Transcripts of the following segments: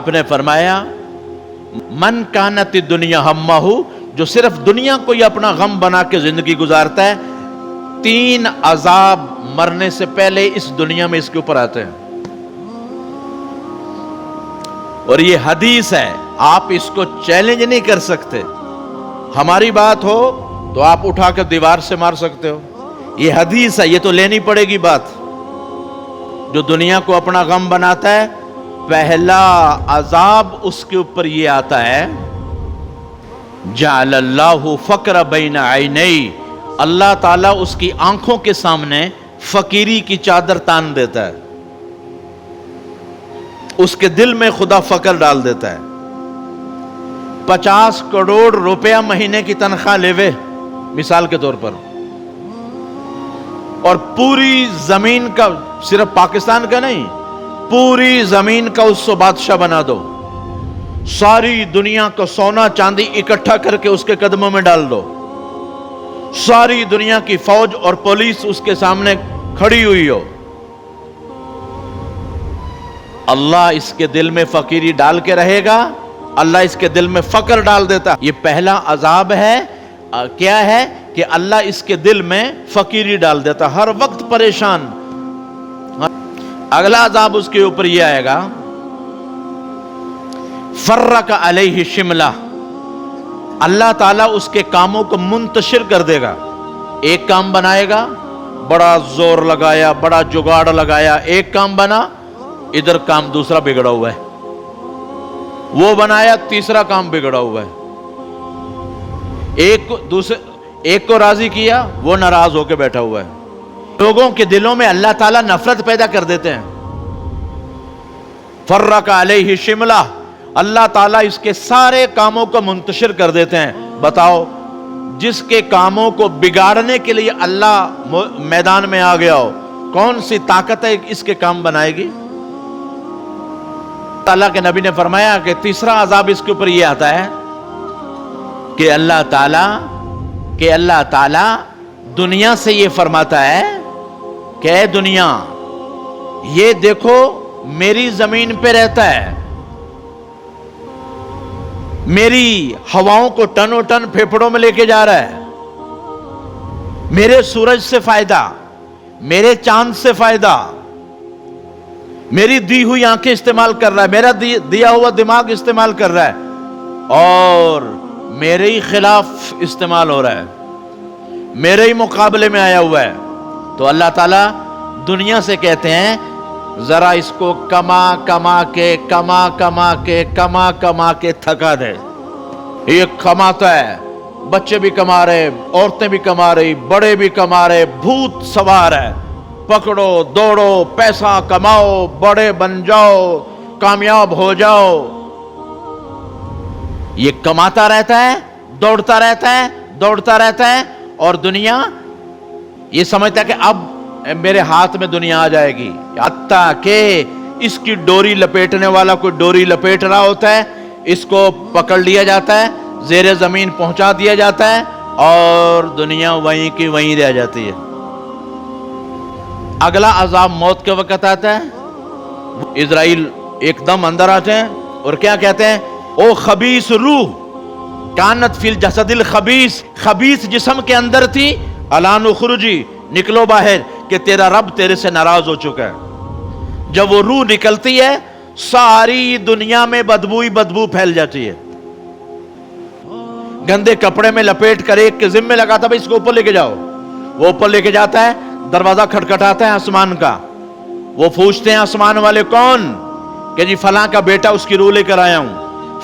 آپ نے فرمایا من کانت دنیا ہمہ، جو صرف دنیا کو ہی اپنا غم بنا کے زندگی گزارتا ہے، 3 عذاب مرنے سے پہلے اس دنیا میں اس کے اوپر آتے ہیں. اور یہ حدیث ہے، آپ اس کو چیلنج نہیں کر سکتے. ہماری بات ہو تو آپ اٹھا کر دیوار سے مار سکتے ہو، یہ حدیث ہے، یہ تو لینی پڑے گی بات. جو دنیا کو اپنا غم بناتا ہے، پہلا عذاب اس کے اوپر یہ آتا ہے، جعل اللہ فقر بین عینی، اللہ تعالیٰ اس کی آنکھوں کے سامنے فقیری کی چادر تان دیتا ہے، اس کے دل میں خدا فقر ڈال دیتا ہے. 50 کروڑ روپیہ مہینے کی تنخواہ لیوے مثال کے طور پر، اور پوری زمین کا، صرف پاکستان کا نہیں، پوری زمین کا اس کو بادشاہ بنا دو، ساری دنیا کو سونا چاندی اکٹھا کر کے اس کے قدموں میں ڈال دو، ساری دنیا کی فوج اور پولیس اس کے سامنے کھڑی ہوئی ہو، اللہ اس کے دل میں فقیری ڈال کے رہے گا؟ اللہ اس کے دل میں فقر ڈال دیتا. یہ پہلا عذاب ہے. کیا ہے کہ اللہ اس کے دل میں فقیری ڈال دیتا، ہر وقت پریشان. اگلا عذاب اس کے اوپر یہ آئے گا، فرق علیہ شملہ، اللہ تعالیٰ اس کے کاموں کو منتشر کر دے گا. ایک کام بنائے گا، بڑا زور لگایا، بڑا جگاڑ لگایا، ایک کام بنا، ادھر کام دوسرا بگڑا ہوا ہے، وہ بنایا، تیسرا کام بگڑا ہوا ہے. ایک کو راضی کیا، وہ ناراض ہو کے بیٹھا ہوا ہے. لوگوں کے دلوں میں اللہ تعالیٰ نفرت پیدا کر دیتے ہیں. فرق علیہ شملہ، اللہ تعالیٰ اس کے سارے کاموں کو منتشر کر دیتے ہیں. بتاؤ، جس کے کاموں کو بگاڑنے کے لیے اللہ میدان میں آ گیا ہو، کون سی طاقت ہے اس کے کام بنائے گی؟ اللہ کے نبی نے فرمایا کہ تیسرا عذاب اس کے اوپر یہ آتا ہے کہ اللہ تعالیٰ دنیا سے یہ فرماتا ہے کہ اے دنیا، یہ دیکھو میری زمین پہ رہتا ہے، میری ہواؤں کو ٹنوں ٹن پھیپھڑوں میں لے کے جا رہا ہے، میرے سورج سے فائدہ، میرے چاند سے فائدہ، میری دی ہوئی آنکھیں استعمال کر رہا ہے، میرا دیا ہوا دماغ استعمال کر رہا ہے، اور میرے ہی خلاف استعمال ہو رہا ہے، میرے ہی مقابلے میں آیا ہوا ہے. تو اللہ تعالیٰ دنیا سے کہتے ہیں ذرا اس کو کما کے تھکا دے. یہ کماتا ہے، بچے بھی کما رہے، عورتیں بھی کما رہی، بڑے بھی کما رہے، بھوت سوار ہے، پکڑو دوڑو، پیسہ کماؤ، بڑے بن جاؤ، کامیاب ہو جاؤ. یہ کماتا رہتا ہے، دوڑتا رہتا ہے، اور دنیا یہ سمجھتا ہے کہ اب میرے ہاتھ میں دنیا آ جائے گی. حتیٰ کہ اس کی ڈوری لپیٹنے والا کوئی ڈوری لپیٹ رہا ہوتا ہے، اس کو پکڑ لیا جاتا ہے، زیر زمین پہنچا دیا جاتا ہے، اور دنیا وہیں کی وہیں رہ جاتی ہے. اگلا عذاب موت کے وقت آتا ہے. اسرائیل ایک دم اندر آتے ہیں اور کیا کہتے ہیں؟ او خبیث روح، کانت فی الجسد الخبیث، خبیث جسم کے اندر تھی، الان اخرجی، نکلو باہر کہ تیرا رب تیرے سے ناراض ہو چکا ہے. جب وہ روح نکلتی ہے، ساری دنیا میں بدبو پھیل جاتی ہے. گندے کپڑے میں لپیٹ کر ایک کے ذمہ لگا تھا، بھائی اس کو اوپر لے کے جاؤ. وہ اوپر لے کے جاتا ہے، دروازہ کھٹکھٹاتا ہے آسمان کا. وہ پوچھتے ہیں آسمان والے کون؟ کہ جی فلاں کا بیٹا، اس کی روح لے کر آیا ہوں،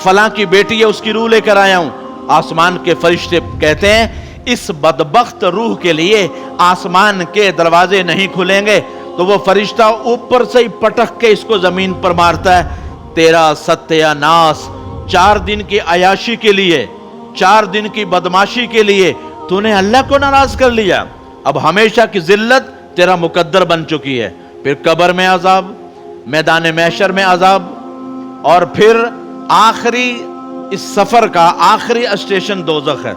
فلاں کی بیٹی ہے، اس کی روح لے کر آیا ہوں. آسمان کے فرشتے کہتے ہیں اس بدبخت روح کے لیے آسمان کے دروازے نہیں کھلیں گے. تو وہ فرشتہ اوپر سے ہی پٹک کے اس کو زمین پر مارتا ہے. تیرا ستیہ ناس، 4 دن کی عیاشی کے لیے، 4 دن کی بدماشی کے لیے تو نے اللہ کو ناراض کر لیا. اب ہمیشہ کی ذلت تیرا مقدر بن چکی ہے. پھر قبر میں عذاب، میدان محشر میں عذاب، اور پھر آخری اس سفر کا آخری اسٹیشن دوزخ ہے.